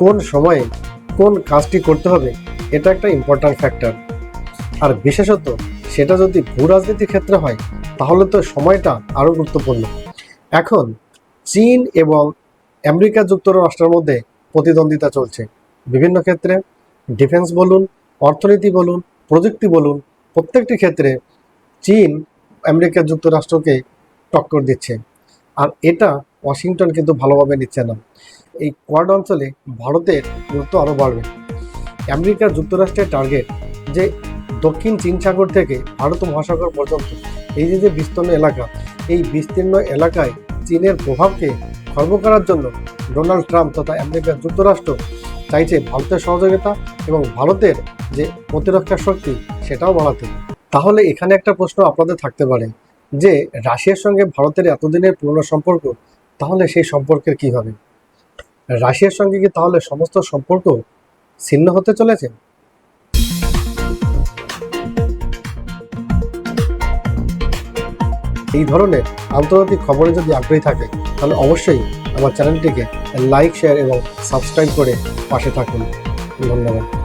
কোন সময়ে কোন কাজটি করতে হবে এটা একটা ইম্পর্ট্যান্ট ফ্যাক্টর। আর বিশেষত সেটা যদি ভূ রাজনীতির ক্ষেত্রে হয় তাহলে তো সময়টা আরও গুরুত্বপূর্ণ। এখন চীন এবং আমেরিকা যুক্তরাষ্ট্রের মধ্যে প্রতিদ্বন্দ্বিতা চলছে বিভিন্ন ক্ষেত্রে। ডিফেন্স বলুন, অর্থনীতি বলুন, প্রযুক্তি বলুন, প্রত্যেকটি ক্ষেত্রে চীন আমেরিকা যুক্তরাষ্ট্রকে টক্কর দিচ্ছে। আর এটা ওয়াশিংটন কিন্তু ভালোভাবে নিচ্ছে না। এই কোয়াড অঞ্চলে ভারতের গুরুত্ব আরও বাড়বে। আমেরিকা যুক্তরাষ্ট্রের টার্গেট যে দক্ষিণ চীন সাগর থেকে ভারত মহাসাগর পর্যন্ত এই যে বিস্তীর্ণ এলাকা, এই বিস্তীর্ণ এলাকায় চীনের প্রভাবকে খর্ব করার জন্য ডোনাল্ড ট্রাম্প তথা আমেরিকা যুক্তরাষ্ট্র চাইছে ভারতের সহযোগিতা এবং ভারতের যে প্রতিরক্ষা শক্তি সেটাও বাড়াতে। তাহলে এখানে একটা প্রশ্ন আপনাদের থাকতে পারে যে রাশিয়ার সঙ্গে ভারতের এতদিনের পুরনো সম্পর্ক, তাহলে সেই সম্পর্কের কি হবে? রাশিয়ার সঙ্গে কি তাহলে সমস্ত সম্পর্ক ছিন্ন হতে চলেছে? এই ধরনের আন্তর্জাতিক খবরে যদি আগ্রহী থাকে তাহলে অবশ্যই আমার চ্যানেলটিকে লাইক, শেয়ার এবং সাবস্ক্রাইব করে পাশে থাকুন। ধন্যবাদ।